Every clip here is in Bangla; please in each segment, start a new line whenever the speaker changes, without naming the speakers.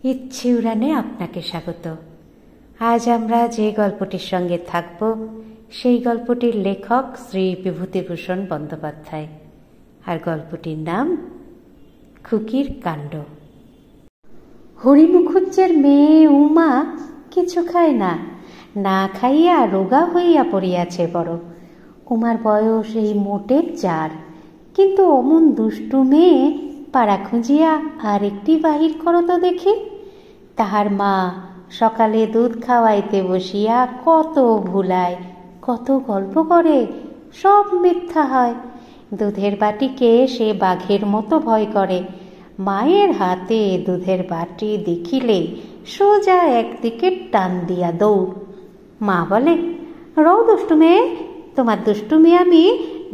ইচ্ছে উড়ানে আপনাকে স্বাগত। আজ আমরা যে গল্পটির সঙ্গে থাকব সেই গল্পটির লেখক শ্রী বিভূতিভূষণ বন্দ্যোপাধ্যায়, আর গল্পটির নাম খুকির কাণ্ড। হরি মুখুজ্জের মেয়ে উমা কিছু খায় না, না খাইয়া রোগা হইয়া পড়িয়াছে বড়। উমার বয়স এই মোটে 4, কিন্তু অমন দুষ্টু মেয়ে পাড়া খুঁজিয়া আর একটি বাহির করো তো দেখি। তাহার মা সকালে দুধ খাওয়াইতে বসিয়া কত ভুলায়, কত গল্প করে, সব মিথ্যা হয়। দুধের বাটিকে সে বাঘের মতো ভয় করে। মায়ের হাতে দুধের বাটি দেখিলে সোজা একদিকে টান দিয়া দৌড়। মা বলে, রও দুষ্টু মেয়ে, তোমার দুষ্টুমি আমি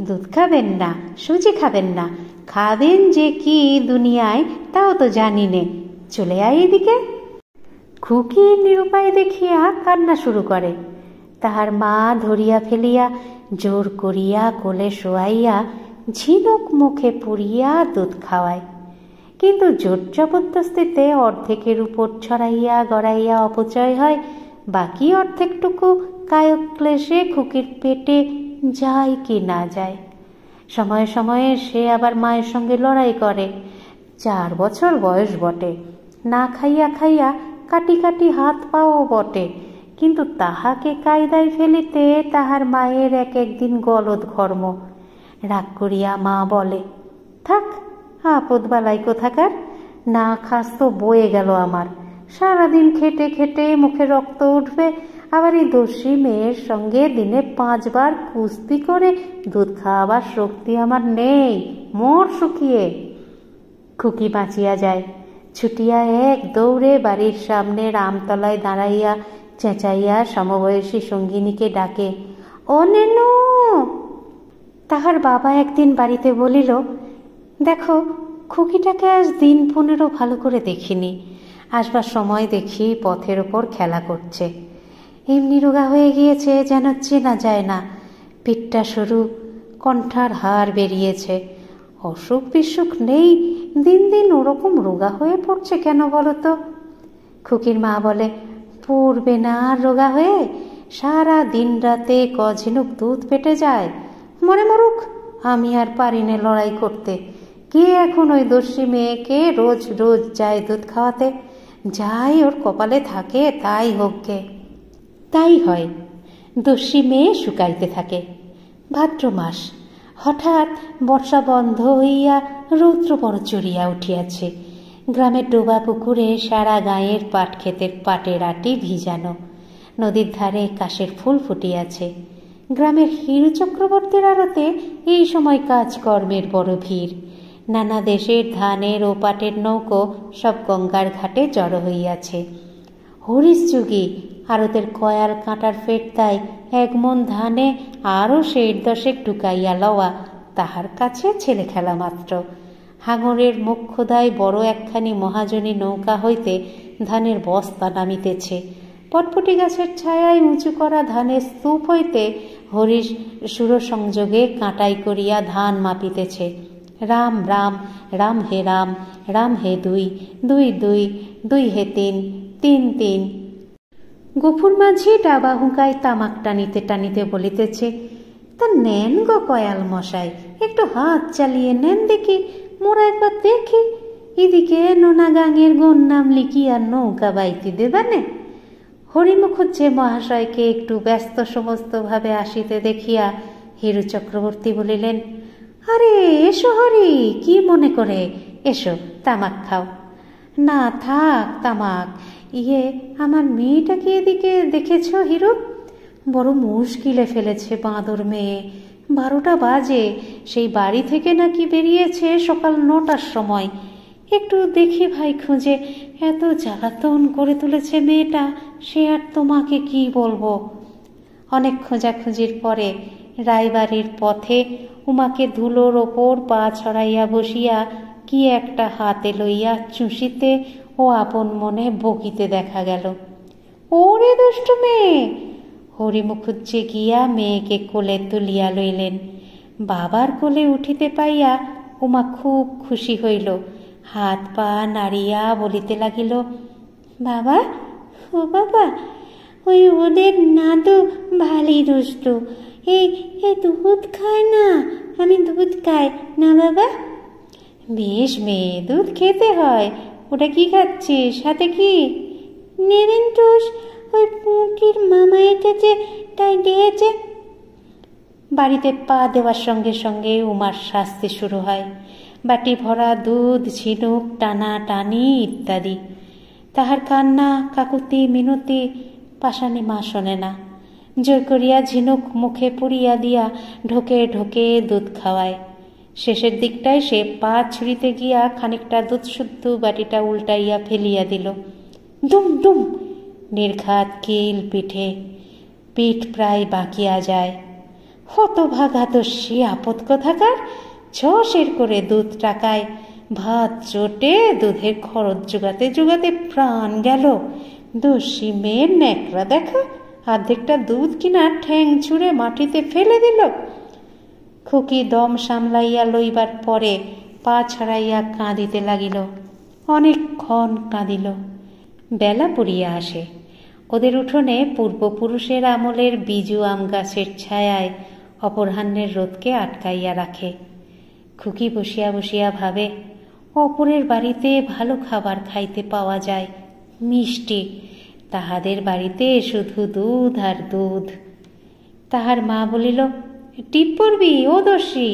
দুধ খাবেন না, সুজি খাবেন না, খাবেন যে কি দুনিয়ায় তাও তো জানি নে, চলে আয় এদিকে। খুকি নিরুপায় দেখিয়া কান্না শুরু করে। তাহার মা ধরিয়া ফেলিয়া জোর করিয়া কোলে শোয়াইয়া ঝিনুক মুখে পুড়িয়া দুধ খাওয়ায়, কিন্তু জোর জবরদস্তিতে অর্ধেকের উপর ছড়াইয়া গড়াইয়া অপচয় হয়। বাকি অর্ধেকটুকু কায়ক ক্লেশে খুকির পেটে যায় কি না যায়। সময়ে সময়ে সে আবার মায়ের সঙ্গে লড়াই করে। 4 বছর বয়স বটে, না খাইয়া খাইয়া কাটি কাটি হাত পাও বটে, কিন্তু তাহাকে কায়দায় ফেলিতে তাহার মায়ের এক একদিন গলদ ঘর্ম। রাগ করিয়া মা বলে, থাক, আপদ বালাই কোথাকার, না খাস তো বয়ে গেল আমার। সারাদিন খেটে খেটে মুখে রক্ত উঠবে, আবার এই দস্যি মেয়ের সঙ্গে দিনে 5 বার কুস্তি করে দুধ খাওয়াবার শক্তি আমার নেই, মোর শুকিয়ে। খুকি বাঁচিয়া যায়, ছুটিয়া এক দৌড়ে বাড়ির সামনের আমতলায় দাঁড়াইয়া চেঁচাইয়া সমবয়সী সঙ্গিনীকে ডাকে, ও নেনু। তাহার বাবা একদিন বাড়িতে বলিল, দেখো, খুকিটাকে আজ দিন 15 ভালো করে দেখিনি। আসবার সময় দেখি পথের ওপর খেলা করছে, এমনি রোগা হয়ে গিয়েছে যেন চেনা যায় না। পিঠটা সরু, কণ্ঠার হাড় বেরিয়েছে, অসুখ বিসুখ নেই, দিন দিন ওরকম রোগা হয়ে পড়ছে কেন বলো তো? খুকির মা বলে, পড়বে না আর রোগা হয়ে, সারা দিন রাতে ঝিনুক দুধ পেটে যায়, মরে মরুক, আমি আর পারি না লড়াই করতে। কে এখন ওই দস্যি মেয়েকে রোজ রোজ যায় দুধ খাওয়াতে? যাই ওর কপালে থাকে তাই হোক গে। তাই হয়, দস্যি মেয়ে শুকাইতে থাকে। ভাদ্র মাস, হঠাৎ বর্ষা বন্ধ হইয়া রৌদ্র বড় চড়িয়া উঠিয়াছে। গ্রামের ডোবা পুকুরে সারা গাঁয়ের পাট ক্ষেতের পাটের আটি ভিজানো, নদীর ধারে কাশের ফুল ফুটিয়াছে। গ্রামের হিরু চক্রবর্তীর আড়তে এই সময় কাজকর্মের বড় ভিড়। নানা দেশের ধানের ও পাটের নৌকো সব গঙ্গার ঘাটে জড়ো হইয়াছে। হরিশ যুগী আড়তের কয়াল কাঁটার ফেরতায় 1 মণ ধানে আরও 10 ঢুকাইয়া লওয়া তাহার কাছে ছেলে খেলা মাত্র। হাঙরের মুখ খোদায় বড় একখানি মহাজনী নৌকা হইতে ধানের বস্তা নামিতেছে। পটপটি গাছের ছায়ায় উঁচু করা ধানের স্তূপ হইতে হরিশ সুরসংযোগে কাঁটাই করিয়া ধান মাপিতেছে। রাম রাম, রাম হে রাম, রাম হে 2, 2 2, 2 হে 3, 3 3। গফুর মাঝি ডাবা হুঁকায় তামাক টানিতে টানিতে বলিতেছে, তা নেন গো কয়াল মশাই, একটু হাত চালিয়ে নেন দেখি, মোরা একবার দেখি। এদিকে নোনা গাঙের গন নাম লিখিয়া নৌকা বাইতে দেবানে। হরি মুখুজ্জে মহাশয়কে একটু ব্যস্ত সমস্ত ভাবে আসিতে দেখিয়া হিরু চক্রবর্তী বলিলেন, আরে এসো হরি, কি মনে করে, এসো তামাক খাও। না থাক তামাক, আমার মেয়েটাকে এদিকে দেখেছ হিরু? বড় মুশকিলে ফেলেছে বাঁদর মেয়ে। 12টা বাজে, সেই বাড়ি থেকে নাকি বেরিয়েছে সকাল 9টার সময়। একটু দেখি ভাই খুঁজে, এত জ্বালাতন করে তুলেছে মেয়েটা, সে আর তোমাকে কি বলবো। অনেক খোঁজাখুঁজির পরে রায়বাড়ির পথে উমাকে ধুলোর ওপর পা ছড়াইয়া বসিয়া কি একটা হাতে লইয়া চুষিতে ও আপন মনে বকিতে দেখা গেল। ওরে দুষ্টু মেয়ে! হরি মুখুজ্জে গিয়া মেয়েকে কোলে তুলিয়া লইলেন। বাবার কোলে উঠিতে পাইয়া উমা খুব খুশি হইল, হাত পা নাড়িয়া বলিতে লাগিল, বাবা, ও বাবা, ওই ওদের নাদু ভারী দুষ্টু, এই দুধ খায় না, আমি দুধ খাই না বাবা। বেশ মেয়ে, দুধ খেতে হয়। ওটা কি খাচ্ছিস, সাথে কি? নেবেন টুস, ওই পুঁটির মামা এসেছে তাই দিয়েছে। বাড়িতে পা দেওয়ার সঙ্গে সঙ্গে উমার শাস্তি শুরু হয়। বাটি ভরা দুধ, ঝিনুক টানা টানি ইত্যাদি। তাহার কান্না, কাকুতি মিনতি পাশানি মা শোনে না। জোর করিয়া ঝিনুক মুখে পুড়িয়া দিয়া ঢোকে ঢোকে দুধ খাওয়ায়। শেষের দিকটায় সে পা ছুঁড়িতে গিয়া খানিকটা দুধ শুদ্ধ বাটিটা উল্টাইয়া ফেলিয়া দিল। দুম দুম নির্ঘাত কিল পিঠে, পিঠ প্রায় বাঁকিয়া যায়। হতভাগা দস্যি আপদ কোথাকার, ছশের করে দুধ টাকায় ভাত চটে দুধের খরচ জোগাতে জোগাতে প্রাণ গেল। দস্যি মেয়ের ন্যাকড়া দেখা, অর্ধেকটা দুধ কিনা ঠ্যাং ছুঁড়ে মাটিতে ফেলে দিল। খুকি দম সামলাইয়া লইবার পরে পা ছাড়াইয়া কাঁদিতে লাগিল। অনেকক্ষণ কাঁদিল। বেলা পড়িয়া আসে। ওদের উঠোনে পূর্বপুরুষের আমলের বিজু আম গাছের ছায়ায় অপরাহ্নের রোদকে আটকাইয়া রাখে। খুকি বসিয়া বসিয়া ভাবে, অপরের বাড়িতে ভালো খাবার খাইতে পাওয়া যায়, মিষ্টি। তাহাদের বাড়িতে শুধু দুধ আর দুধ। তাহার মা বলিল, টিপ পড়বি ও দস্যি?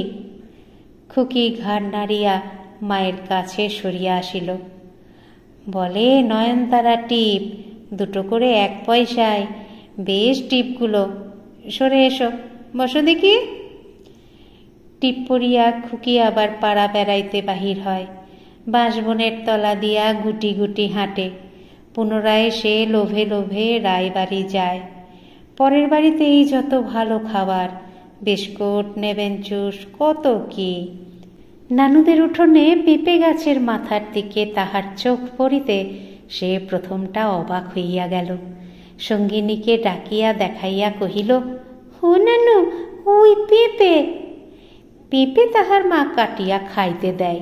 খুকি ঘাড় নাড়িয়া মায়ের কাছে সরিয়া আসিল। বলে, নয়নতারা টিপ, দুটো করে 1 পয়সায়, বেশ টিপগুলো। সরে এসো, বসো দেখি। টিপ পড়িয়া খুকি আবার পাড়া বেড়াইতে বাহির হয়। বাঁশবনের তলা দিয়া গুটি গুটি হাঁটে। পুনরায় সে লোভে লোভে রায়বাড়ি যায়। পরের বাড়িতে এই যত ভালো খাবার, বিস্কুট, নেবেনচুস, কত কি। নানুদের উঠোনে পেঁপে গাছের মাথার দিকে তাহার চোখ পড়িতে সে প্রথমটা অবাক হইয়া গেল। সঙ্গিনীকে ডাকিয়া দেখাইয়া কহিল, ও নানু, ওই পেঁপে। পেঁপে তাহার মা কাটিয়া খাইতে দেয়,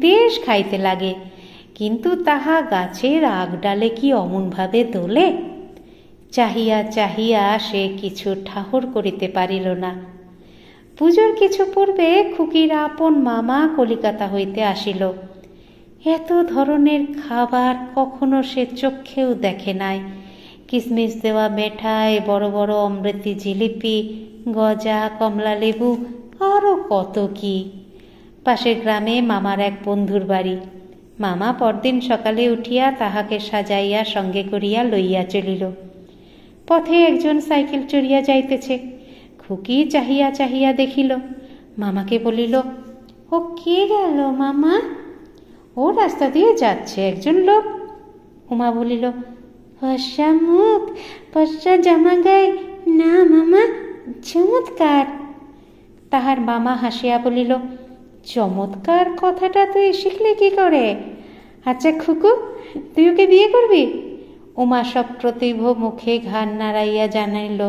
বেশ খাইতে লাগে, কিন্তু তাহা গাছের আগ ডালে কি অমনভাবে দোলে? চাহিয়া চাহিয়া সে কিছু ঠাহর করিতে পারিল না। পুজোর কিছু পূর্বে খুকির আপন মামা কলিকাতা হইতে আসিল। এত ধরনের খাবার কখনো সে চক্ষেও দেখে নাই। কিশমিশ দেওয়া মেঠাই, বড় বড় অমৃতি জিলিপি, গজা, কমলা লেবু, আরও কত কি। পাশের গ্রামে মামার এক বন্ধুর বাড়ি। মামা পরদিন সকালে উঠিয়া তাহাকে সাজাইয়া সঙ্গে করিয়া লইয়া চলিল। পথে একজন সাইকেল চড়িয়া যাইতেছে। খুকি চাহিয়া চাহিয়া দেখিল। মামাকে বলিল, ও কে গেল মামা? ও রাস্তা দিয়ে যাচ্ছে একজন লোক। উমা বলিল, ফর্সা মুখ, ফর্সা জামা গায়ে না মামা, চমৎকার। তাহার মামা হাসিয়া বলিল, চমৎকার কথাটা তুই শিখলি কি করে? আচ্ছা খুকু, তুই ওকে বিয়ে করবি? উমা সপ্রতিভ মুখে ঘাড় নাড়াইয়া জানাইল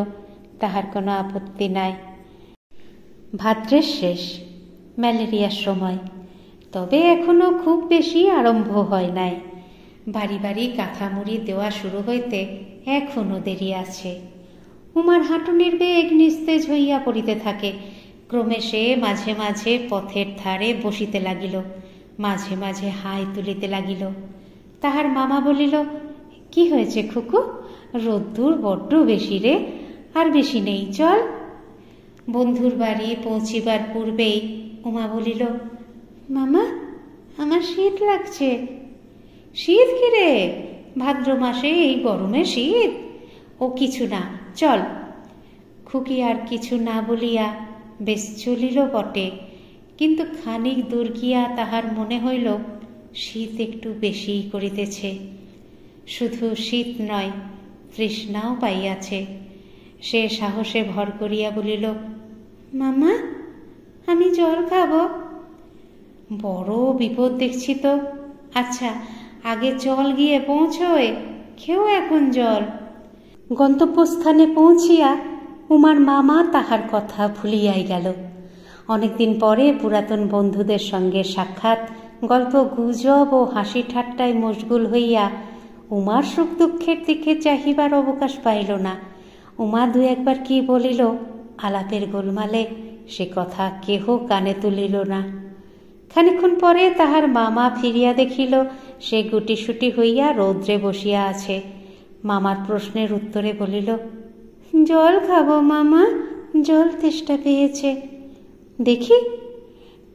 তাহার কোনো আপত্তি নাই। ভাদ্রের শেষ, ম্যালেরিয়ার সময়, তবে এখনো খুব বেশি আরম্ভ হয় নাই। বাড়ি বাড়ি কাঁথামুড়ি দেওয়া শুরু হইতে এখনো দেরি আছে। উমার হাঁটুনির বেগ নিস্তেজ হইয়া পড়িতে থাকে। ক্রমে সে মাঝে মাঝে পথের ধারে বসিতে লাগিল, মাঝে মাঝে হাই তুলিতে লাগিল। তাহার মামা বলিল, কি হয়েছে খুকু? রোদ্দুর বড্ড বেশি রে, আর বেশি নেই, চল। বন্ধুর বাড়ি পৌঁছিবার পূর্বেই উমা বলিল, মামা, আমার শীত লাগছে। শীত কি রে? ভাদ্র মাসে এই গরমে শীত? ও কিছু না, চল। খুকি আর কিছু না বলিয়া বেশ চলিল বটে, কিন্তু খানিক দূর গিয়া তাহার মনে হইল শীত একটু বেশিই করিতেছে। শুধু শীত নয়, তৃষ্ণাও পাইয়াছে। সে সাহসে ভর করিয়া বলিল, মামা, আমি জল খাব। বড় বিপদ দেখছি তো। আচ্ছা, আগে চল গিয়ে পৌঁছয়, খেও এখন জল। গন্তব্যস্থানে পৌঁছিয়া উমার মামা তাহার কথা ভুলিয়াই গেল। অনেকদিন পরে পুরাতন বন্ধুদের সঙ্গে সাক্ষাৎ, গল্প গুজব ও হাসি ঠাট্টায় মশগুল হইয়া উমার সুখ দুঃখের দিকে চাহিবার অবকাশ পাইল না। উমা দু একবার কি বলিল, আলাপের গোলমালে সে কথা কেহ কানে তুলিল না। খানিক্ষণ পরে তাহার মামা ফিরিয়া দেখিল সে গুটিসুটি হইয়া রৌদ্রে বসিয়া আছে। মামার প্রশ্নের উত্তরে বলিল, জল খাবো মামা, জল তেষ্টা পেয়েছে। দেখি,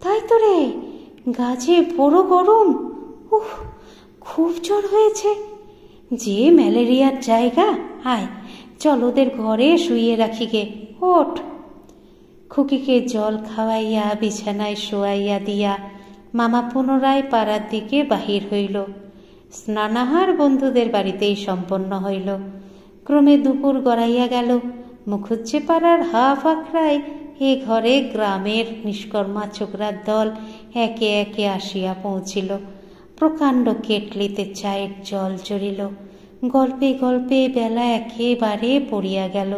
তাই তো রে, গাছে বড় গরম। উহ, খুব জ্বর হয়েছে। যে ম্যালেরিয়ার জায়গা, আয় চল ওদের ঘরে শুইয়ে রাখি গে, ওঠ। খুকিকে জল খাওয়াইয়া বিছানায় শোয়াইয়া দিয়া মামা পুনরায় পাড়ার দিকে বাহির হইল। স্নানাহার বন্ধুদের বাড়িতেই সম্পন্ন হইল। ক্রমে দুপুর গড়াইয়া গেল। মুখুজ্জে পাড়ার হাফ আখড়ায় এ ঘরে গ্রামের নিষ্কর্মা ছোকরার দল একে একে আসিয়া পৌঁছিল। প্রকাণ্ড কেটলিতে চায়ের জল চড়িল। গল্পে গল্পে বেলা একেবারে পড়িয়া গেল।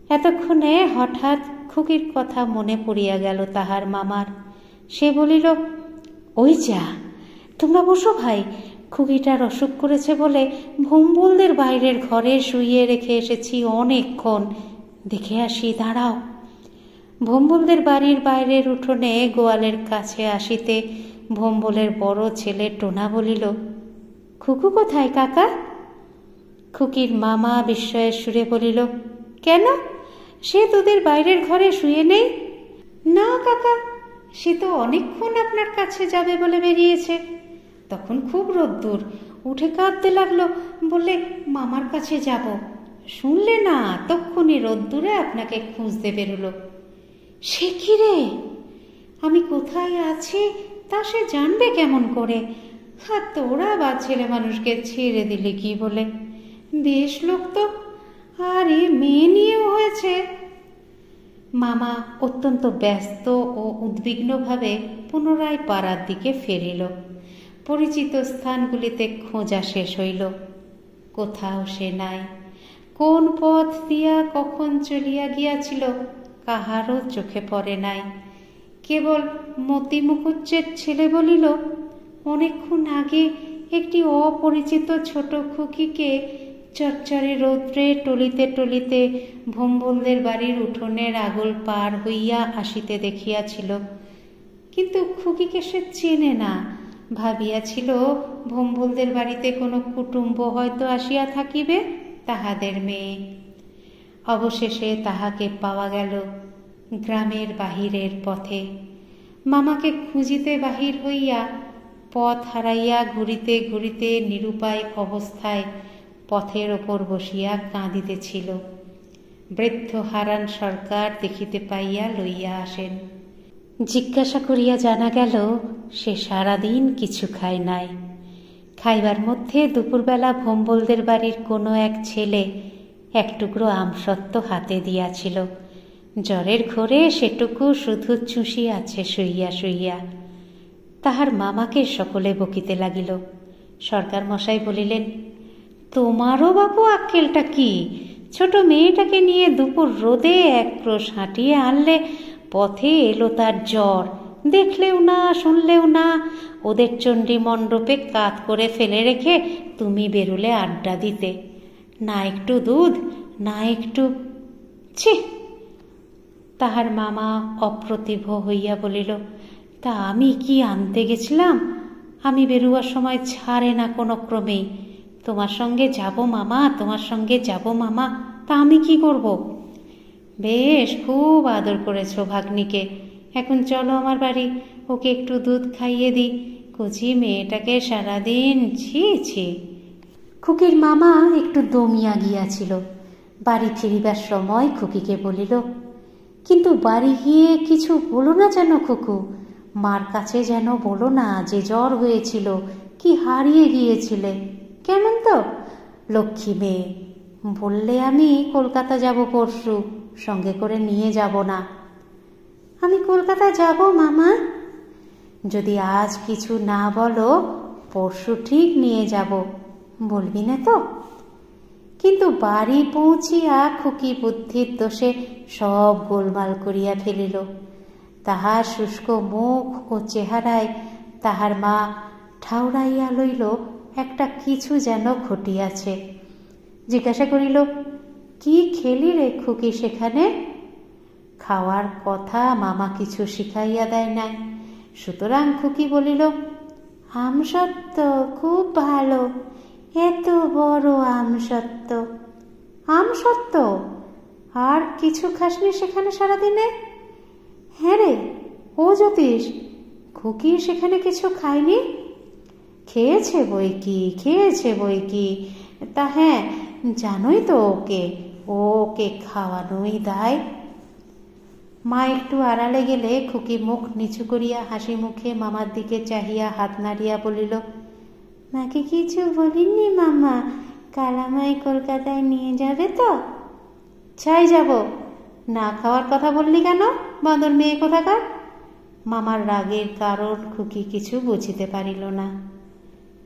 এতক্ষণে হঠাৎ খুকির কথা মনে পড়িয়া গেল তাহার মামার। সে বলিল, ওই যা, তোমরা বসো ভাই, খুকিটার অসুখ করেছে বলে ভম্বলদের বাইরের ঘরে শুইয়ে রেখে এসেছি অনেকক্ষণ, দেখে আসি, দাঁড়াও। ভম্বলদের বাড়ির বাইরের উঠোনে গোয়ালের কাছে আসিতে ভম্বলের বড় ছেলে টোনা বলিল, খুকু কোথায় কাকা? খুকির মামা বিস্ময়ের সুরে বলিল, কেন, সে তোদের বাইরের ঘরে শুয়ে নেই? না কাকা, সে তো অনেকক্ষণ আপনার কাছে যাবে বলে বেরিয়েছে। তখন খুব রোদ্দুর, উঠে কাঁদতে লাগলো, বললে মামার কাছে যাব। শুনলে না, তক্ষুনি রোদ্দুরে আপনাকে খুঁজতে বেরোলো। সে কি রে, আমি কোথায় আছি তা সে জানবে কেমন করে? আর তোরা বা ছেলে মানুষকে ছেড়ে দিলে কি বলে? বেশ লোক তো, আর এ মেয়ে নিয়েও হয়েছে। মামা অত্যন্ত ব্যস্ত ও উদ্বিগ্নভাবে পুনরায় পাড়ার দিকে ফিরিল। পরিচিত স্থানগুলিতে খোঁজা শেষ হইল। কোথাও সে নাই। কোন পথ দিয়া কখন চলিয়া গিয়াছিল কাহারও চোখে পড়ে নাই। কেবল মতি মুখুজ্জের ছেলে বলিল, অনেকক্ষণ আগে একটি অপরিচিত ছোট খুকিকে চরচরে রৌদ্রে টলিতে টলিতে ভম্বলদের বাড়ির উঠোনের আগল পার হইয়া আসিতে দেখিয়াছিল। কিন্তু খুকিকে সে চেনে না। ভাবিয়াছিল ভম্বলদের বাড়িতে কোনো কুটুম্ব হয়তো আসিয়া থাকিবে, তাহাদের মেয়ে। অবশেষে তাহাকে পাওয়া গেল গ্রামের বাহিরের পথে। মামাকে খুঁজিতে বাহির হইয়া পথ হারাইয়া ঘুরিতে ঘুরিতে নিরুপায় অবস্থায় পথের ওপর বসিয়া কাঁদিতেছিল। বৃদ্ধ হারান সরকার দেখিতে পাইয়া লইয়া আসেন। জিজ্ঞাসা করিয়া জানা গেল সে সারাদিন কিছু খায় নাই। খাইবার মধ্যে দুপুরবেলা ভম্বলদের বাড়ির কোনো এক ছেলে এক টুকরো আমসত্ত্ব হাতে দিয়াছিল। জ্বরের ঘোরে সেটুকু শুধু চুষিয়াছে শুইয়া শুইয়া। তাহার মামাকে সকলে বকিতে লাগিল। সরকার মশাই বলিলেন, তোমারও বাপু আক্কেলটা কি? ছোট মেয়েটাকে নিয়ে দুপুর রোদে এক ক্রোশ হাঁটিয়ে আনলে, পথে এলো তার জ্বর, দেখলেও না শুনলেও না। ওদের চণ্ডী মণ্ডপে কাত করে ফেলে রেখে তুমি বেরুলে আড্ডা দিতে। না একটু দুধ, না একটু, ছি। তাহার মামা অপ্রতিভ হইয়া বলিল, তা আমি কি আনতে গেছিলাম? আমি বেরুয়ার সময় ছাড়ে না কোনো ক্রমেই। তোমার সঙ্গে যাব মামা, তোমার সঙ্গে যাব মামা, তা আমি কি করব? বেশ, খুব আদর করেছ ভাগ্নিকে। এখন চলো আমার বাড়ি, ওকে একটু দুধ খাইয়ে দিই। কচি মেয়েটাকে সারাদিন, ছি ছি। খুকির মামা একটু দমিয়া গিয়াছিল। বাড়ি ফিরিবার সময় খুকিকে বলিল, কিন্তু বাড়ি গিয়ে কিছু বলো না যেন খুকু। মার কাছে যেন বলো না যে জ্বর হয়েছিল, কি হারিয়ে গিয়েছিলে। কেমন তো? লক্ষ্মী মেয়ে। বললে আমি কলকাতা যাব পরশু, সঙ্গে করে নিয়ে যাব না। আমি কলকাতা যাব মামা। যদি আজ কিছু না বলো, পরশু ঠিক নিয়ে যাব। বলবি না তো? কিন্তু বাড়ি পৌঁছিয়া খুকি বুদ্ধির দোষে সব গোলমাল করিয়া ফেলিল। তাহার শুষ্ক মুখ ও চেহারায় তাহার মা ঠাউরাইয়া লইল একটা কিছু যেন ঘটিয়াছে। জিজ্ঞাসা করিল, কি খেলি রে খুকি সেখানে? খাওয়ার কথা মামা কিছু শিখাইয়া দেয় নাই, সুতরাং খুকি বলিল, আমসত্ত্ব খুব ভালো, এত বড় আমসত্ত্ব। আমসত্ত্ব? আর কিছু খাসনি সেখানে সারাদিনে? হ্যাঁ রে, ও জ্যোতিষ, খুকি সেখানে কিছু খায়নি? খেয়েছে বই কি, খেয়েছে বই কি। তা হ্যাঁ, জানোই তো ওকে খাওয়ানোই দায়। মা একটু আড়ালে গেলে খুকি মুখ নিচু করিয়া হাসি মুখে মামার দিকে চাহিয়া হাত নাড়িয়া বলিল, নাকি কিছু বলিনি মামা? কাল আমায় কলকাতায় নিয়ে যাবে তো? চাই যাব। না খাওয়ার কথা বললি কেন, বাঁদর মেয়ে কোথাকার? মামার রাগের কারণ খুকি কিছু বুঝিতে পারিল না।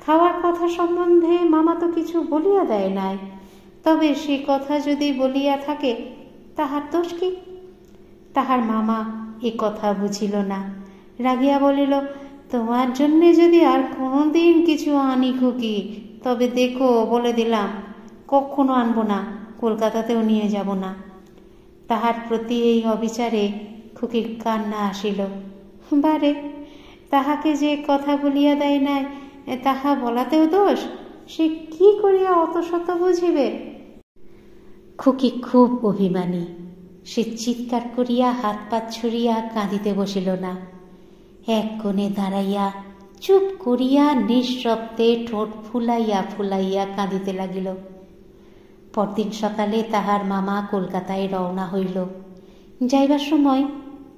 খাওয়ার কথা সম্বন্ধে মামা তো কিছু বলিয়া দেয় নাই, তবে সে কথা যদি বলিয়া থাকে তাহার দোষ কি? তাহার মামা এ কথা বুঝিল না, রাগিয়া বলিল, তোমার জন্যে যদি আর কোনোদিন কিছু আনি খুকি, তবে দেখো বলে দিলাম, কখনো আনবো না, কলকাতাতেও নিয়ে যাব না। তাহার প্রতি এই অবিচারে খুকির কান্না আসিল। বারে, তাহাকে যে কথা বলিয়া দেয় নাই তাহা বলাতেও দোষ, সে কি করিয়া অত শত বুঝিবে? খুকি খুব অভিমানী। সে চিৎকার করিয়া হাত পা ছুড়িয়া কাঁদিতে বসিল না, এক কোণে দাঁড়াইয়া চুপ করিয়া নিঃশব্দে ঠোঁট ফুলাইয়া ফুলাইয়া কাঁদিতে লাগিল। পরদিন সকালে তাহার মামা কলকাতায় রওনা হইল। যাইবার সময়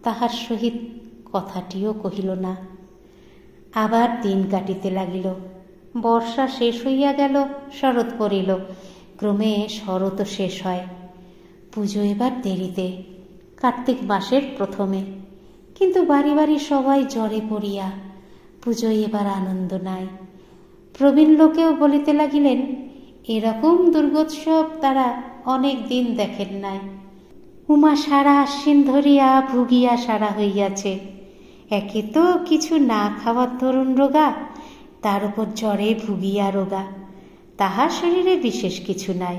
তাহার সহিত কথাটিও কহিল না। আবার দিন কাটিতে লাগিল। বর্ষা শেষ হইয়া গেল, শরৎ পড়িল। ক্রমে শরৎ শেষ হয়। পুজো এবার দেরিতে, কার্তিক মাসের প্রথমে। কিন্তু বাড়ি বাড়ি সবাই জ্বরে পড়িয়া, পুজোয় এবার আনন্দ নাই। প্রবীণ লোকেও বলিতে লাগিলেন, এরকম দুর্গোৎসব তারা অনেক দিন দেখেন নাই। উমা সারা আশ্বিন ধরিয়া ভুগিয়া সারা হইয়াছে। একে তো কিছু না খাওয়ার ধরুন রোগা, তার উপর জ্বরে ভুগিয়া রোগা। তাহার শরীরে বিশেষ কিছু নাই,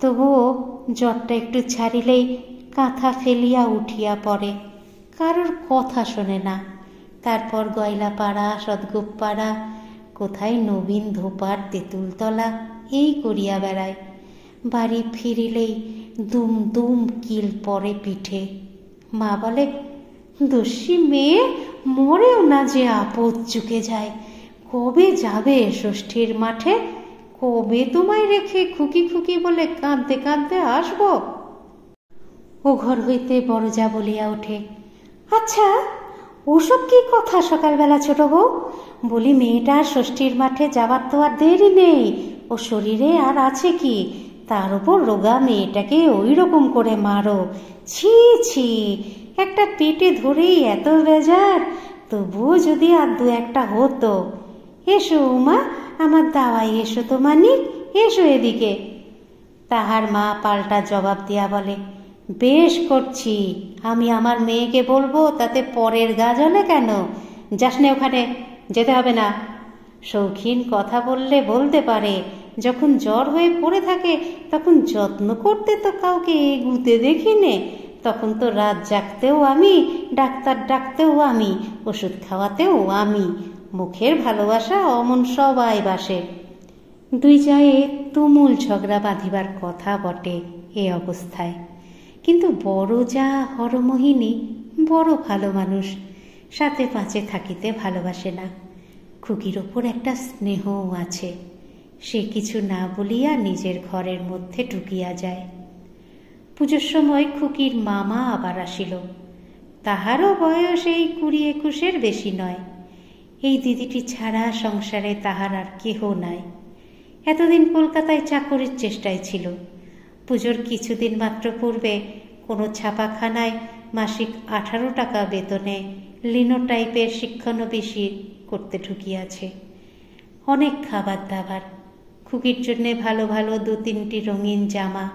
তবুও জ্বরটা একটু ছাড়িলেই কাঁথা ফেলিয়া উঠিয়া পড়ে, কারোর কথা শোনে না। তারপর গয়লাপাড়া, সদগোপপাড়া, কোথায় নবীন ধোপার তেঁতুলতলা, এই করিয়া বেড়ায়। বাড়ি ফিরিলেই দুম দুম কিল পরে পিঠে। মা বলে, দস্যি মেয়ে, মরেও না যে আপদ চুকে যায়। কবে যাবে ষষ্ঠীর মাঠে? কবে তোমায় রেখে খুকি খুকি বলে কাঁদতে কাঁদতে আসব? ও ঘর হইতে বড় যা বলিয়া ওঠে, আচ্ছা, ওসব কি কথা সকালবেলা ছোট বউ? বলি, মেয়েটা ষষ্ঠীর মাঠে যাবার তো আর দেরি নেই। ও শরীরে আর আছে কি? তার উপর রোগা মেয়েটাকে ওই রকম করে মারো? ছি ছি, একটা পেটে ধরেই এত বেজার। তবুও যদি আর দু একটা হতো। এসো উমা, আমার দাওয়াই এসো তো মানিক, এসো এদিকে। তাহার মা পাল্টা জবাব দিয়া বলে, বেশ করছি, আমি আমার মেয়েকে বলবো, তাতে পরের গা জ্বলে কেন? যাস নে ওখানে, যেতে হবে না। শৌখিন কথা বললে বলতে পারে, যখন জ্বর হয়ে পড়ে থাকে তখন যত্ন করতে তো কাউকে এগুতে দেখি নে। তখন তো রাত জাগতেও আমি, ডাক্তার ডাকতেও আমি, ওষুধ খাওয়াতেও আমি। মুখের ভালোবাসা অমন সবাই বাসে। দুই জায়ে তুমুল ঝগড়া বাঁধিবার কথা বটে এ অবস্থায়, কিন্তু বড় যা হরমোহিনী বড় ভালো মানুষ, সাথে পাঁচে থাকিতে ভালোবাসে না। খুকির ওপর একটা স্নেহও আছে। সে কিছু না বলিয়া নিজের ঘরের মধ্যে ঢুকিয়া যায়। পুজোর সময় খুকির মামা আবার আসিল। তাহারও বয়স এই 20-21 বেশি নয়। এই দিদিটি ছাড়া সংসারে তাহার আর কেহ নাই। এতদিন কলকাতায় চাকরির চেষ্টায় ছিল। পুজোর কিছুদিন মাত্র পূর্বে কোনো ছাপাখানায় মাসিক 18 টাকা বেতনে লিনোটাইপের শিক্ষানবিশি করতে ঢুকিয়াছে। অনেক খাবার দাবার, খুকির জন্যে ভালো ভালো 2-3টি রঙিন জামা,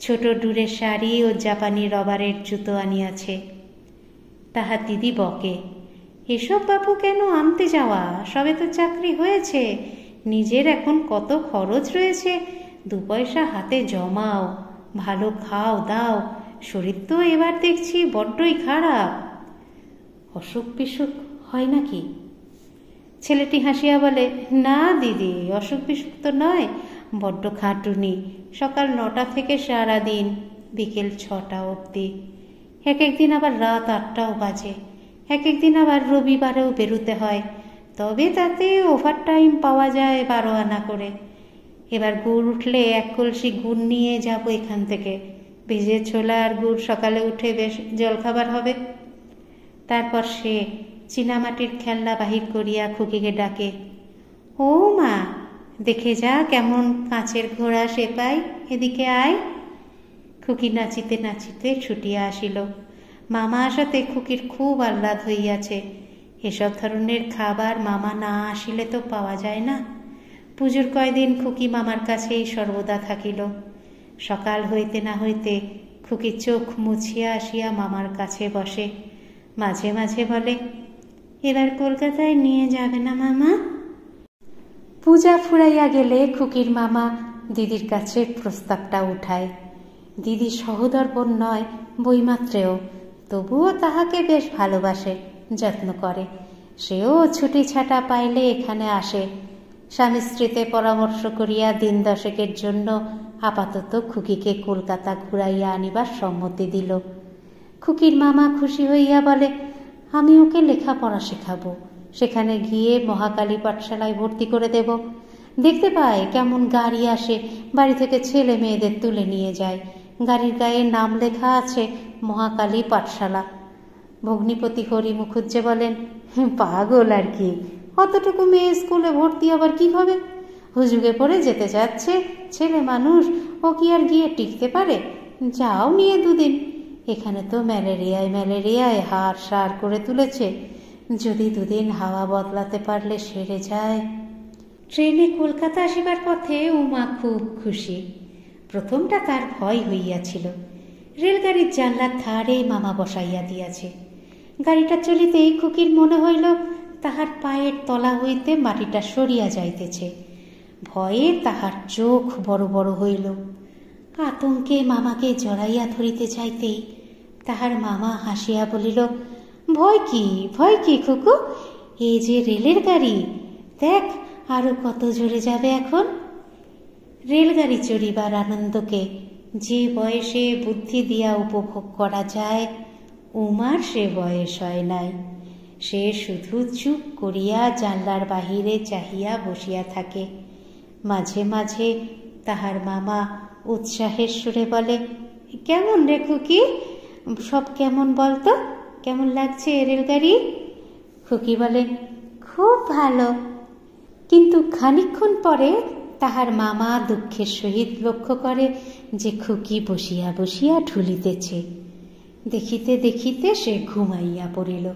ছোট ডুরে শাড়ি ও জাপানি রবারের জুতো আনিয়াছে। তাহার দিদি বকে, এসব বাপু কেন আনতে যাওয়া? সবে তো চাকরি হয়েছে, নিজের এখন কত খরচ রয়েছে, 2 পয়সা হাতে জমাও, ভালো খাও দাও, শরীর তো এবার দেখছি বড্ডই খারাপ। অসুখ বিসুখ হয় নাকি? ছেলেটি হাসিয়া বলে, না দিদি, অসুখ বিসুখ তো নয়, বড্ড খাটুনি। সকাল 9টা থেকে সারাদিন বিকেল 6টা অবধি, এক একদিন আবার রাত 8টাও বাজে, এক একদিন আবার রবিবারেও বেরোতে হয়, তবে তাতে ওভার টাইম পাওয়া যায় 12 আনা করে। এবার গুড় উঠলে 1 কলসি গুড় নিয়ে যাব এখান থেকে, ভিজে ছোলা আর গুড় সকালে উঠে বেশ জলখাবার হবে। তারপর সে চীনামাটির খেলনা বাহির করিয়া খুকিকে ডাকে, ও মা, দেখে যা কেমন কাঁচের ঘোড়া সে পাই, এদিকে আয়। খুকি নাচিতে নাচিতে ছুটিয়া আসিল। মামা আসাতে খুকির খুব আহ্লাদ হইয়াছে। এসব ধরনের খাবার মামা না আসিলে তো পাওয়া যায় না। পুজোর কয়দিন খুকি মামার কাছেই সর্বদা থাকিল। সকাল হইতে না হইতে খুকি চোখ মুছিয়া আসিয়া মামার কাছে বসে। মাঝে মাঝে বলে, এবার কলকাতায় নিয়ে যাবে না মামা? পূজা ফুরাইয়া গেলে খুকির মামা দিদির কাছে প্রস্তাবটা উঠায়। দিদি সহদর্পণ নয় বইমাত্রেও, তবুও তাহাকে বেশ ভালোবাসে, যত্ন করে। সেও ছুটি ছাটা পাইলে এখানে আসে। স্বামী স্ত্রীতে পরামর্শ করিয়া দিন 10 জন্য আপাতত খুকিকে কলকাতা ঘুরাইয়া আনিবার সম্মতি দিল। খুকির মামা খুশি হইয়া বলে, আমি ওকে লেখাপড়া শেখাবো, সেখানে গিয়ে মহাকালী পাঠশালায় ভর্তি করে দেব। দেখতে পাই কেমন গাড়ি আসে, বাড়ি থেকে ছেলে মেয়েদের তুলে নিয়ে যায়, গাড়ির গায়ে নাম লেখা আছে মহাকালী পাঠশালা। ভগ্নিপতি হরি মুখুজ্জে বলেন, পাগল আর কি, অতটুকু মেয়ে স্কুলে ভর্তি আবার কি হবে? হুজুগে পড়ে যেতে যাচ্ছে, ছেলে মানুষ, ও কি আর গিয়ে টিকতে পারে? যাও নিয়ে 2 দিন। এখানে তো ম্যালেরিয়ায় হাড় সার করে তুলেছে, যদি 2 দিন হাওয়া বদলাতে পারলে সেরে যায়। ট্রেনে কলকাতা আসিবার পথে উমা খুব খুশি। প্রথমটা তার ভয় হইয়াছিল। রেলগাড়ির জানলার ধারে মামা বসাইয়া দিয়াছে। গাড়িটা চলিতেই খুকির মনে হইল তাহার পায়ের তলা হইতে মাটিটা সরিয়া যাইতেছে। ভয়ে তাহার চোখ বড় বড় হইল। আতঙ্কে মামাকে জড়াইয়া ধরিতে চাইতেই তাহার মামা হাসিয়া বলিল, ভয় কি খুকু, এই যে রেলের গাড়ি, দেখ আরো কত জোরে যাবে এখন। রেলগাড়ি চড়িবার আনন্দকে যে বয়সে বুদ্ধি দিয়া উপভোগ করা যায়, উমার সে বয়স হয় নাই। সে শুধু চুপ করিয়া জানলার বাহিরে চাহিয়া বসিয়া থাকে। মাঝে মাঝে তাহার মামা উৎসাহের সুরে বলে, কেমন রে খুকি, সব কেমন বলতো, কেমন লাগছে রেলগাড়ি? খুকি বলে, খুব ভালো। কিন্তু খানিকক্ষণ পরে তাহার মামা দুঃখের সহিত লক্ষ্য করে যে খুকি বসিয়া বসিয়া ঢুলিতেছে। দেখিতে দেখিতে সে ঘুমাইয়া পড়িল।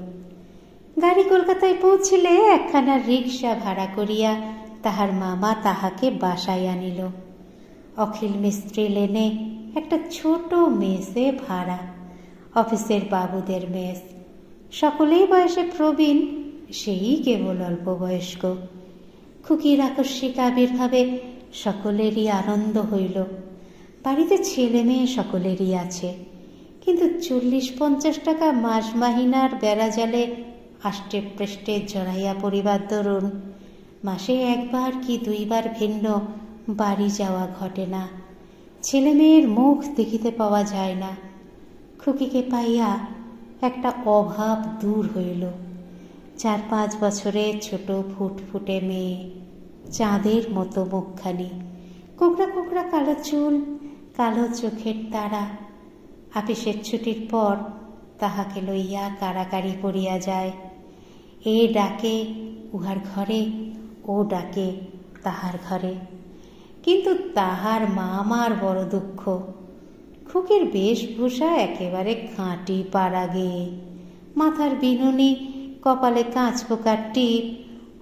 গাড়ি কলকাতায় পৌঁছিলে একখানা রিক্সা ভাড়া করিয়া তাহার মামা তাহাকে বাসায় আনিল। অখিল মিস্ত্রি লেনে একটা ছোট মেসে ভাড়া, অফিসের বাবুদের মেস। সকলেই বয়সে প্রবীণ, সেই কেবল অল্প বয়স্ক। খুকির আকস্মিক আবির্ভাবে সকলেরই আনন্দ হইল। বাড়িতে ছেলে মেয়ে সকলেরই আছে, কিন্তু 40-50 টাকা মাস মাহিনার বেড়াজালে আষ্টে পৃষ্ঠে জড়াইয়া পরিবার দরুন মাসে 1 বার কি 2 বার ভিন্ন বাড়ি যাওয়া ঘটে না। ছেলে মেয়ের মুখ দেখিতে পাওয়া যায় না। খুকিকে পাইয়া একটা অভাব দূর হইল। 4-5 বছরের ছোট ফুটফুটে মেয়ে, চাঁদের মতো মুখখানি, কোঁকড়া কোঁকড়া কালো চুল, কালো চোখের তারা। আপিসের ছুটির পর তাহাকে লইয়া কাড়াকাড়ি পড়িয়া যায়। এ ডাকে উহার ঘরে, ও ডাকে তাহার ঘরে। কিন্তু তাহার মামার বড় দুঃখ, খুকির বেশভূষা একেবারে খাঁটি পাড়াগে। মাথার বিনুনি, কপালে কাঁচ পোকার টিপ,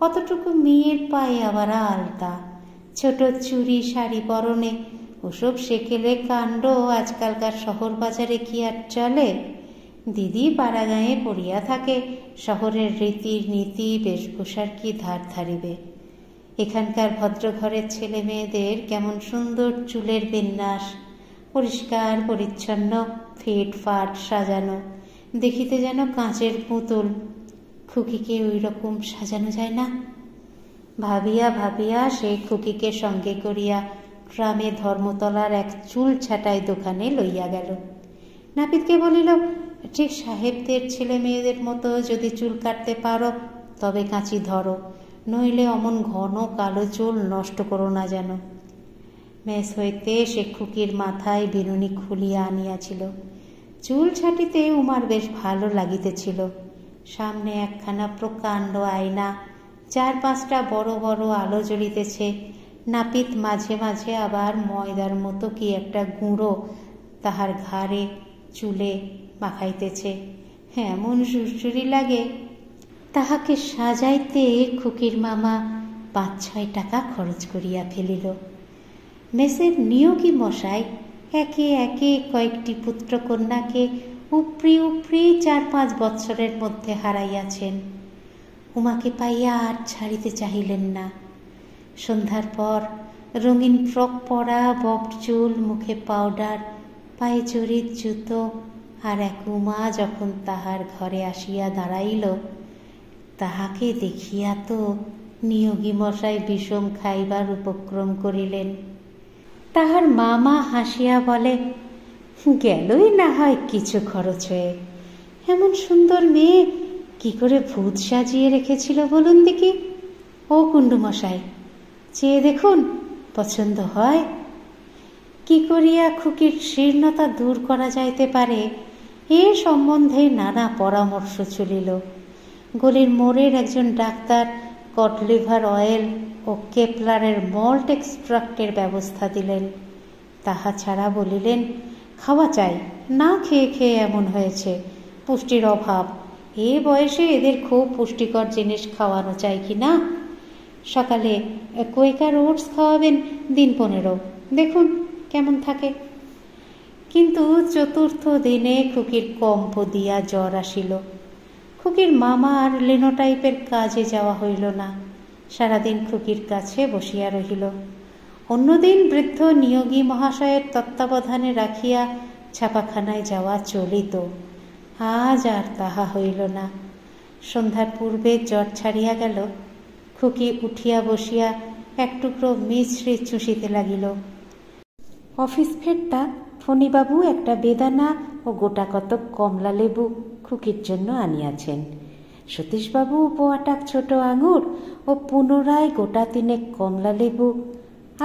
অতটুকু মেয়ের পায়ে আবার আলতা, ছোট চুড়ি শাড়ি পরনে। ওসব সেকেলে কাণ্ড আজকালকার শহর বাজারে কি আর চলে? দিদি পাড়াগাঁয়ে পড়িয়া থাকে, শহরের রীতির নীতি বেশভূষার কি ধার ধারিবে? এখানকার ভদ্রঘরের ছেলে মেয়েদের কেমন সুন্দর চুলের বিন্যাস, পরিষ্কার পরিচ্ছন্ন, ফিটফাট সাজানো, দেখিতে যেন কাঁচের পুতুল। খুকিকে ওই রকম সাজানো যায় না? ভাবিয়া ভাবিয়া সেই খুকিকে সঙ্গে করিয়া গ্রামে ধর্মতলার এক চুল ছাঁটাই দোকানে লইয়া গেল। নাপিতকে বলিল, ঠিক সাহেবদের ছেলে মেয়েদের মতো যদি চুল কাটতে পারো তবে কাঁচি ধরো, নইলে অমন ঘন কালো চুল নষ্ট করো না যেন। মেস হইতে সে খুকির মাথায় বিনুনি খুলিয়া আনিয়াছিল। চুল ছাটিতে উমার বেশ ভালো লাগিতেছিল। সামনে একখানা প্রকাণ্ড আয়না, 4-5টা বড় বড় আলো জ্বলিতেছে। নাপিত মাঝে মাঝে আবার ময়দার মতো কি একটা গুঁড়ো তাহার ঘাড়ে চুলে মাখাইতেছে। এমন সুরসুরি লাগে। তাহাকে সাজাইতে খুকির মামা 5-6 টাকা খরচ করিয়া ফেলিল। মেসের নিয়োগী মশাই একে একে কয়েকটি পুত্রকন্যাকে উপরি উপরি 4-5 বৎসরের মধ্যে হারাইয়াছেন। উমাকে পাইয়া আর ছাড়িতে চাহিলেন না। সন্ধ্যার পর রঙিন ফ্রক পরা, বব চুল, মুখে পাউডার, পায়ে চড়ির জুতো আর এক উমা যখন তাহার ঘরে আসিয়া দাঁড়াইল, তাহাকে দেখিয়া তো নিয়োগী মশাই বিষম খাইবার উপক্রম করিলেন। তাহার মামা হাসিয়া বলে, গেলই না হয় কিছু খরচ হয়ে। এমন সুন্দর মেয়ে কি করে ভূত সাজিয়ে রেখেছিল বলুন দেখি। ও কুণ্ডু মশাই, চেয়ে দেখুন, পছন্দ হয়। কি করিয়া খুকির শীর্ণতা দূর করা যাইতে পারে এ সম্বন্ধে নানা পরামর্শ চলিল। গলির মোড়ের একজন ডাক্তার কটলিভার অয়েল ও কেপলারের মল্ট এক্সট্রাক্টের ব্যবস্থা দিলেন। তাহা ছাড়া বলিলেন, খাওয়া চাই, না খেয়ে খেয়ে এমন হয়েছে, পুষ্টির অভাব। এ বয়সে এদের খুব পুষ্টিকর জিনিস খাওয়ানো চাই কি না। সকালে কোয়েকার ওটস খাওয়াবেন দিন 15, দেখুন কেমন থাকে। কিন্তু 4র্থ দিনে খুকির কম্প দিয়া জ্বর আসিল। খুকির মামা আর লিনোটাইপের কাজে যাওয়া হইল না। সারাদিন খুকির কাছে বসিয়া রহিল। অন্যদিন বৃদ্ধ নিয়োগী মহাশয়ের তত্ত্বাবধানে রাখিয়া ছাপাখানায় যাওয়া চলিত। আজ আর তাহা হইল না। সন্ধ্যার পূর্বে জ্বর ছাড়িয়া গেল। খুকি উঠিয়া বসিয়া এক টুকরো মিছরি চুষিতে লাগিল। অফিস ফেরতা ফণিবাবু একটা বেদানা ও গোটা কতক কমলা লেবু খুকির জন্য আনিয়াছেন। সতীশবাবু পোয়াটাক ছোট আঙুর ও পুনরায় গোটা 3 কমলা লেবু,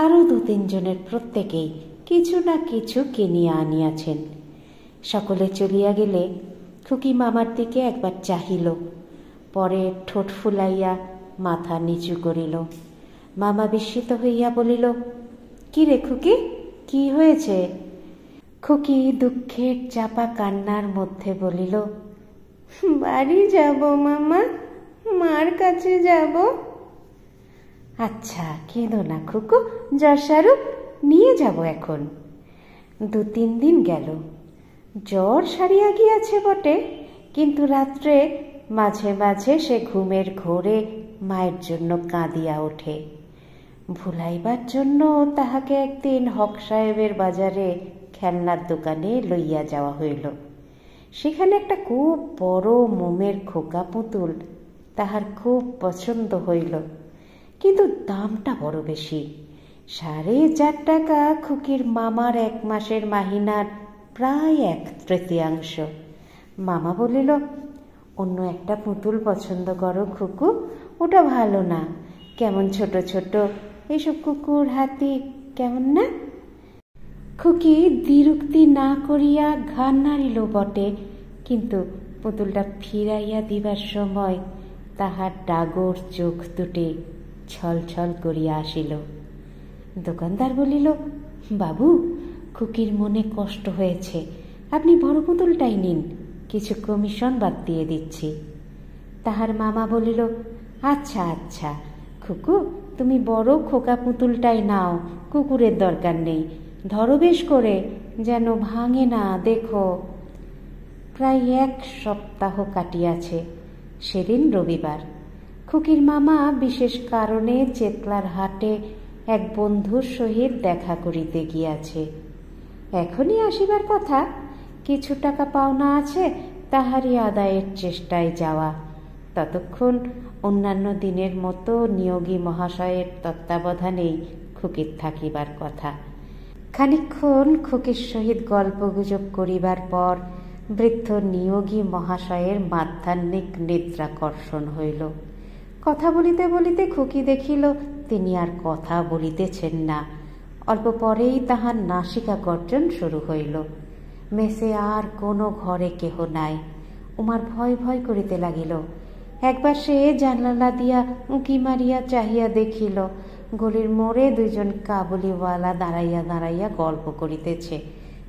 আরও 2-3 জনের প্রত্যেকেই কিছু না কিছু কিনিয়া আনিয়াছেন। সকলে চলিয়া গেলে খুকি মামার দিকে একবার চাহিল, পরে ঠোঁট ফুলাইয়া মাথা নিচু করিল। মামা বিস্মিত হইয়া বলিল, কি রে খুকি, কি হয়েছে? খুকি দুঃখের চাপা কান্নার মধ্যে বলিল, বাড়ি যাব মামা, মার কাছে যাব। আচ্ছা কেঁদো না খুকু, জ্বর সারুক, নিয়ে যাব এখন। 2-3 দিন গেল। জ্বর সারিয়া গিয়াছে বটে, কিন্তু রাত্রে মাঝে মাঝে সে ঘুমের ঘোরে মায়ের জন্য কাঁদিয়া ওঠে। ভুলাইবার জন্য তাহাকে একদিন হক সাহেবের বাজারে খেলনার দোকানে লইয়া যাওয়া হইল। সেখানে একটা খুব বড় মোমের খোকা পুতুল তাহার খুব পছন্দ হইল, কিন্তু দামটা বড় বেশি। 4.5 টাকা খুকির মামার 1 মাসের মাহিনার প্রায় 1/3। মামা বলিল, অন্য একটা পুতুল পছন্দ করো খুকু, ওটা ভালো না, কেমন ছোট ছোট এইসব কুকুর হাতি কেমন না। খুকি দ্বিরুক্তি না করিয়া ঘাড় নাড়িল বটে, কিন্তু পুতুলটা ফিরাইয়া দিবার সময় তাহার ডাগর চোখ দুটি ছল ছল করিয়া আসিল। দোকানদার বলিল, বাবু, খুকির মনে কষ্ট হয়েছে, আপনি বড় পুতুলটাই নিন, কিছু কমিশন বাদ দিয়ে দিচ্ছি। তাহার মামা বলিল, আচ্ছা আচ্ছা খুকু, তুমি বড় খোকা পুতুলটাই নাও, কুকুরের দরকার নেই, ধরো বেশ করে, যেন ভাঙে না দেখো। প্রায় 1 সপ্তাহ কাটিয়াছে। সেদিন রবিবার। খুকির মামা বিশেষ কারণে চেতলার হাটে এক বন্ধুর সহিত দেখা করিতে গিয়াছে। এখনই আসিবার কথা, কিছু টাকা পাওনা আছে, তাহারই আদায়ের চেষ্টায় যাওয়া। ততক্ষণ অন্যান্য দিনের মতো নিয়োগী মহাশয়ের তত্ত্বাবধানেই খুকির থাকিবার কথা। খানিকক্ষণ খুকির সহিত গল্পগুজব করিবার পর বৃদ্ধ নিয়োগী মহাশয়ের মাধ্যাহ্নিক নিদ্রাকর্ষণ হইল। কথা বলিতে বলিতে খুকি দেখিল তিনি আর কথা বলিতেছেন না। অল্প পরেই তাহার নাসিকা গর্জন শুরু হইল। মেসে আর কোনো ঘরে কেহ নাই। উমার ভয় ভয় করিতে লাগিল। একবার সে জানালা দিয়া উঁকি মারিয়া চাহিয়া দেখিল গলির মোড়ে দুইজন কাবুলিওয়ালা দাঁড়াইয়া দাঁড়াইয়া গল্প করিতেছে।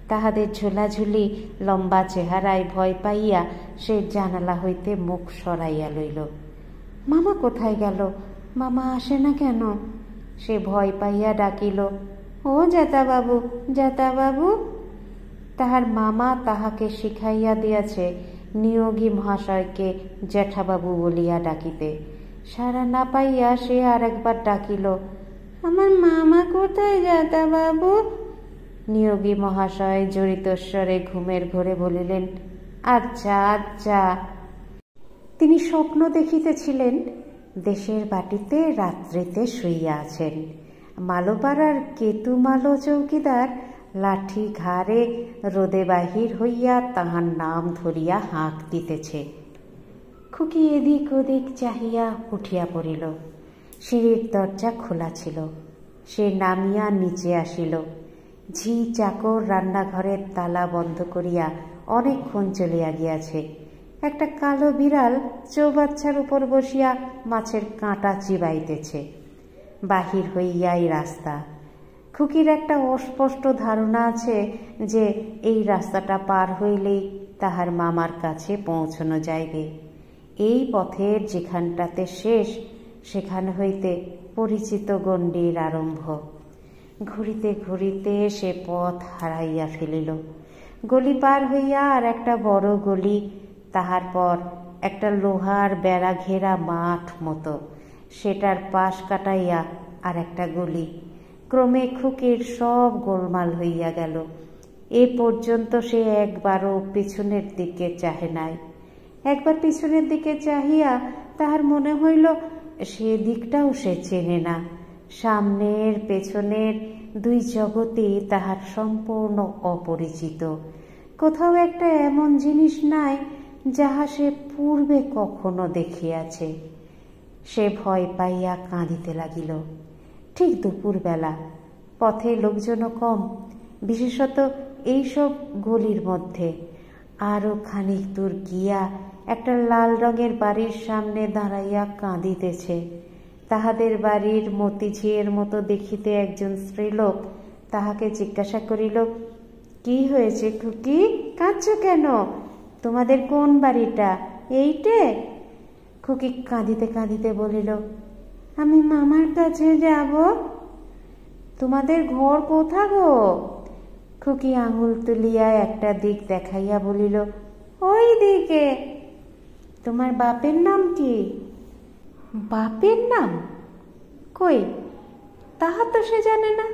তাহাদের ঝোলাঝুলি লম্বা চেহারায় ভয় পাইয়া সে জানালা হইতে মুখ সরাইয়া লইল। মামা কোথায় গেল? মামা আসে না কেন? সে ভয় পাইয়া ডাকিল, ও জ্যাঠাবাবু, জ্যাঠাবাবু। তাহার মামা তাহাকে শিখাইয়া দিয়াছে নিয়োগী মহাশয়কে জ্যাঠাবাবু বলিয়া ডাকিতে। সাড়া না পাইয়া সে আর একবার ডাকিল, আমার মামা কোথায় জ্যাঠাবাবু? নিয়োগী মহাশয় জড়িতস্বরে ঘুমের ঘোরে বলিলেন, আচ্ছা আচ্ছা। তিনি স্বপ্ন দেখিতেছিলেন দেশের বাটিতে রাত্রিতে শুইয়া আছেন। মালোপাড়ার কেতুমালো চৌকিদার লাঠি ঘাড়ে রোদে বাহির হইয়া তাহার নাম ধরিয়া হাঁক দিতেছে। খুকি এদিক ওদিক চাহিয়া উঠিয়া পড়িল। সিঁড়ির দরজা খোলা ছিল। সে নামিয়া নিচে আসিল। ঝি চাকর রান্নাঘরের তালা বন্ধ করিয়া অনেকক্ষণ চলিয়া গিয়াছে। একটা কালো বিড়াল চৌবাচ্চার উপর বসিয়া মাছের কাঁটা চিবাইতেছে। বাহির হইয়াই রাস্তা। খুকির একটা অস্পষ্ট ধারণা আছে যে এই রাস্তাটা পার হইলেই তাহার মামার কাছে পৌঁছানো যাইবে। এই পথের যেখানটাতে শেষ সেখান হইতে পরিচিত গণ্ডির আরম্ভ। ঘুরিতে ঘুরিতে সে পথ হারাইয়া ফেলিল। গলি পার হইয়া আর একটা বড় গলি, তাহার পর একটা লোহার বেড়া ঘেরা মাঠ মতো, সেটার পাশ কাটাইয়া আর একটা গলি। ক্রমে খুকির সব গোলমাল হইয়া গেল। এ পর্যন্ত সে একবারও পিছনের দিকে চাহে নাই। একবার পিছনের দিকে চাহিয়া তাহার মনে হইল সে দিকটাও সে চেনে না। সামনের পেছনের দুই জগতেই তাহার সম্পূর্ণ অপরিচিত। কোথাও একটা এমন জিনিস নাই যাহা সে পূর্বে কখনো দেখিয়াছে। সে ভয় পাইয়া কাঁদিতে লাগিল। ঠিক দুপুরবেলা, পথে লোকজনও কম, বিশেষত এইসব গলির মধ্যে। আরও খানিক দূর গিয়া একটা লাল রঙের বাড়ির সামনে দাঁড়াইয়া কাঁদিতেছে। তাহাদের বাড়ির মতিঝিয়ের মতো দেখিতে একজন স্ত্রীলোক তাহাকে জিজ্ঞাসা করিল, কি হয়েছে খুকি, কাঁদছ কেন? তোমাদের কোন বাড়িটা? এইটে? খুকি কাঁদিতে কাঁদিতে বলিল, আমি মামার কাছে যাব। তোমাদের ঘর কোথা গো? খুকি আঙুল তুলিয়া একটা দিক দেখাইয়া বলিল, ওই দিকে। তোমার বাপের নাম কি? বাপের নাম? কই, তাহা তো সে জানে না।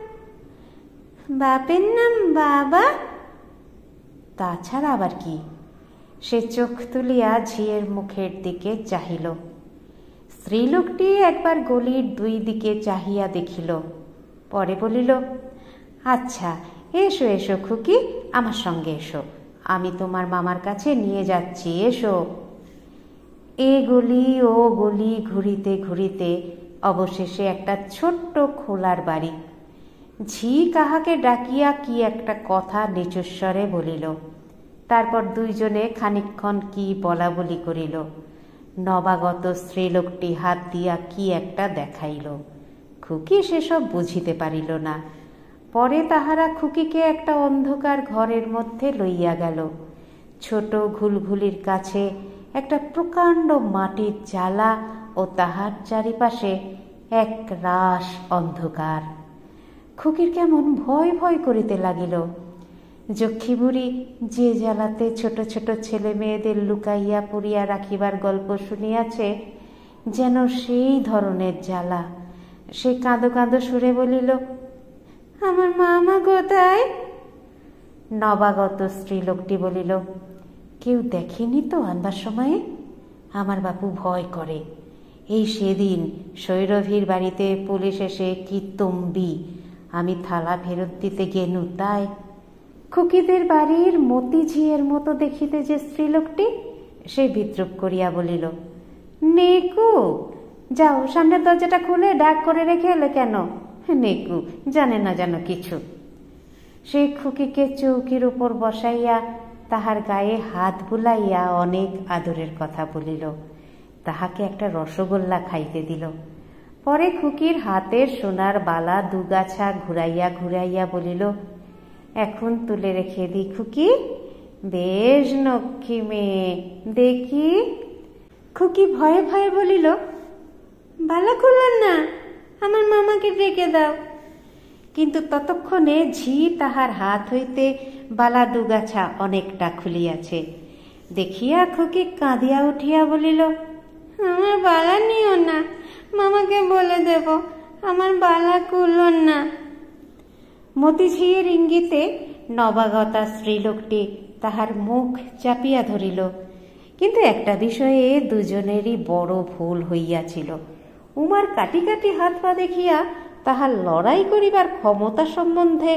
বাপের নাম বাবা। তাছাড়া আবার কি? সে চোখ তুলিয়া ঝিয়ের মুখের দিকে চাহিল। স্ত্রীলোকটি একবার গলির দুই দিকে চাহিয়া দেখিল, পরে বলিল, আচ্ছা এসো এসো খুকি, আমার সঙ্গে এসো, আমি তোমার মামার কাছে নিয়ে যাচ্ছি, এসো। এ গলি ও গলি ঘুরিতে ঘুরিতে অবশেষে একটা ছোট্ট খোলার বাড়ি। ঝি কাহাকে ডাকিয়া কি একটা কথা নিচুস্বরে বলিল। তারপর দুইজনে খানিকক্ষণ কি বলা বলি করিল। নবাগত স্ত্রীলোকটি হাত দিয়া কি একটা দেখাইল। খুকি সেসব বুঝিতে পারিল না। পরে তাহারা খুকিকে একটা অন্ধকার ঘরের মধ্যে লইয়া গেল। ছোট ঘুলঘুলির কাছে একটা প্রকাণ্ড মাটির জ্বালা ও তাহার চারিপাশে এক রাস অন্ধকার। খুকির কেমন ভয় ভয় করিতে লাগিল। যক্ষী বুড়ি যে জ্বালাতে ছোট ছোট ছেলে মেয়েদের লুকাইয়া পুড়িয়া রাখিবার গল্প শুনিয়াছে, যেন সেই ধরনের জ্বালা। সে কাঁদো কাঁদো সুরে বলিল, আমার মামা কোথায়? নবাগত স্ত্রীলোকটি বলিল, কেউ দেখেনি তো আনবার সময়ে? আমার বাপু ভয় করে। এই সেদিন সৈরভীর বাড়িতে পুলিশ এসে কি তম্বি, আমি থালা ফেরত দিতে গেনু তাই। খুকিদের বাড়ির মতিঝিয়ের মতো দেখিতে যে স্ত্রীলোকটি, সে বিদ্রুপ করিয়া বলিল, নেকু, যাও সামনের দরজাটা খুলে ডাক করে রেখে এলে কেন? নেকু জানে না যেন কিছু। সে খুকিকে চৌকির উপর বসাইয়া তাহার গায়ে হাত বুলাইয়া অনেক আদরের কথা বলিল, তাহাকে একটা রসগোল্লা খাইতে দিল। পরে খুকির হাতের সোনার বালা দুগাছা ঘুরাইয়া ঘুরাইয়া বলিল, এখন তুলে রেখে দি খুকি, বেশ লক্ষ্মী মেয়ে, দেখি। খুকি ভয়ে ভয়ে বলিল, বালা খুলুন না, আমার মামাকে ডেকে দাও। কিন্তু ততক্ষণে ঝি তাহার হাত হইতে বালা দুগাছা অনেকটা খুলিয়াছে দেখিয়া খুকি কাঁদিয়া উঠিয়া বলিল, আমার বালা নিও না, মামাকে বলে দেব, আমার বালা খুলুন না। মতিঝিয়ের ইঙ্গিতে নবাগতা স্ত্রীলোকটি তাহার মুখ চাপিয়া ধরিল। কিন্তু একটা বিষয়ে দুজনেরই বড় ভুল হইয়াছিল। উমার কাটি কাটি হাত পা দেখিয়া তাহার লড়াই করিবার ক্ষমতা সম্বন্ধে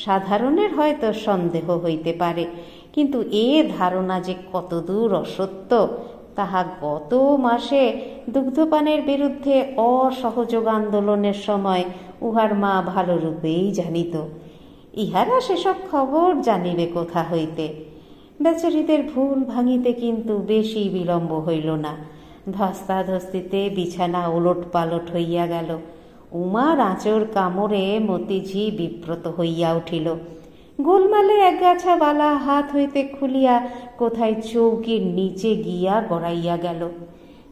সাধারণের হয়তো সন্দেহ হইতে পারে, কিন্তু এ ধারণা যে কতদূর অসত্য তাহা গত মাসে দুগ্ধপানের বিরুদ্ধে অসহযোগ আন্দোলনের সময় উহার মা ভালো রূপেই জানিত। ইহারা সেসব খবর জানিবে কোথা হইতে? বেচারীদের ভুল ভাঙিতে কিন্তু বেশি বিলম্ব হইল না। ধস্তাধস্তিতে বিছানা ওলট পালট হইয়া গেল। উমার আঁচড় কামড়ে মতিঝি বিব্রত হইয়া উঠিল। গোলমালে একগাছা বালা হাত হইতে খুলিয়া কোথায় চৌকির নিচে গিয়া গড়াইয়া গেল।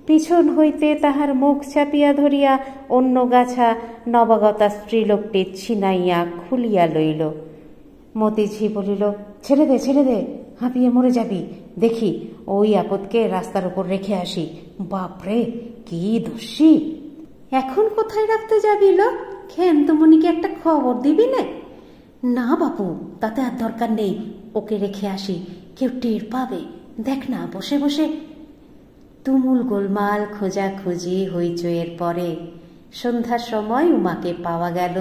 পিছন হইতে তাহার মুখ চাপিয়া ধরিয়া অন্য গাছা নবাগতা স্ত্রীলোকটি ছিনাইয়া খুলিয়া লইল। মতিঝি বলিল, ছেড়ে দে, ছেড়ে দে, হাঁপিয়ে মরে যাবি। দেখি ওই আপদকে রাস্তার উপর রেখে আসি। বাপরে, কি দস্যি! এখন কোথায় রাখতে যাবি লো? খেন্তমণিকে একটা খবর দিবি না? না বাপু, তাতে আর দরকার নেই, ওকে রেখে আসি, কেউ টের পাবে। দেখ না, বসে বসে। তুমুল গোলমাল খোঁজাখুঁজি হইচইয়ের পরে সন্ধ্যার সময় উমাকে পাওয়া গেল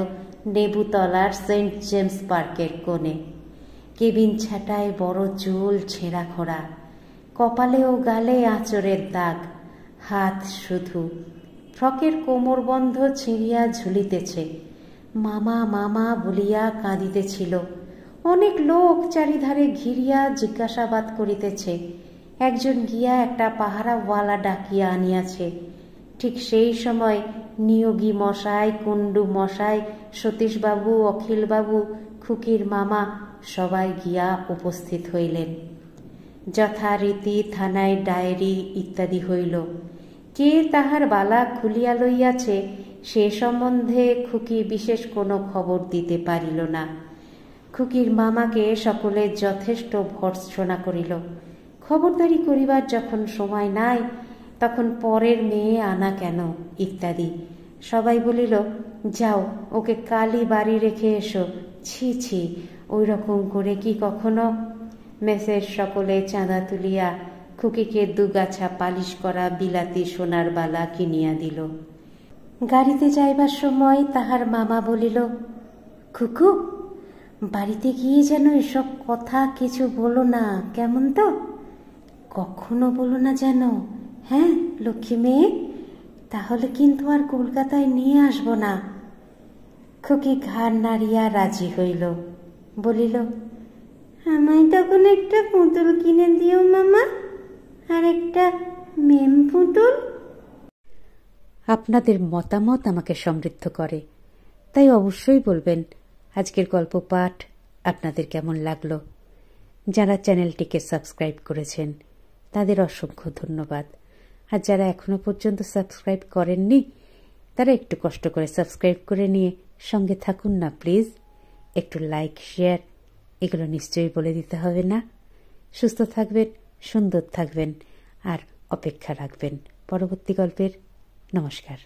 নেবুতলার সেন্ট জেমস পার্কের কোণে। কেবিন ছাটায় বড় চুল ছেঁড়া খোড়া, কপালে ও গালে আঁচড়ের দাগ, হাত শুধু। ফ্রকের কোমরবন্ধ ছিঁড়িয়া ঝুলিতেছে। মামা মামা বলিয়া কাঁদিতেছিল। অনেক লোক চারিধারে ঘিরিয়া জিজ্ঞাসাবাদ করিতেছে। একজন গিয়া একটা পাহারাওয়ালা ডাকিয়া আনিয়াছে। ঠিক সেই সময় নিয়োগী মশাই, কুণ্ডু মশাই, সতীশবাবু, অখিলবাবু, খুকির মামা সবাই গিয়া উপস্থিত হইলেন। যথারীতি থানায় ডায়েরি ইত্যাদি হইল। কে তাহার বালা খুলিয়া লইয়াছে সে সম্বন্ধে খুকি বিশেষ কোনো খবর দিতে পারিল না। খুকির মামাকে সকলে যথেষ্ট ভর্ৎসনা করিল। খবরদারি করিবার যখন সময় নাই, তখন পরের মেয়ে আনা কেন ইত্যাদি। সবাই বলিল, যাও ওকে কালই বাড়ি রেখে এসো। ছি ছি, ওই রকম করে কি কখনো? মেসের সকলে চাঁদা তুলিয়া খুকিকে দুগাছা পালিশ করা বিলাতি সোনার বালা কিনিয়া দিল। গাড়িতে যাইবার সময় তাহার মামা বলিল, খুকু, বাড়িতে গিয়ে যেন এসব কথা কিছু বলো না, কেমন তো? কখনো বলো না যেন, হ্যাঁ লক্ষ্মী মেয়ে? তাহলে কিন্তু আর কলকাতায় নিয়ে আসবো না। খুকি ঘাড় নাড়িয়া রাজি হইল। বলিল, আমায় তখন একটা পুতুল কিনে দিও মামা, আর একটা মেম পুতুল। আপনাদের মতামত আমাকে সমৃদ্ধ করে, তাই অবশ্যই বলবেন আজকের গল্প পাঠ আপনাদের কেমন লাগলো। যারা চ্যানেলটিকে সাবস্ক্রাইব করেছেন তাদের অসংখ্য ধন্যবাদ। আর যারা এখনো পর্যন্ত সাবস্ক্রাইব করেননি তারা একটু কষ্ট করে সাবস্ক্রাইব করে নিয়ে সঙ্গে থাকুন না প্লিজ। একটু লাইক, শেয়ার এগুলো নিশ্চয়ই বলে দিতে হবে না? সুস্থ থাকবেন, সুন্দর থাকবেন, আর অপেক্ষা রাখবেন পরবর্তী গল্পের নমস্কার।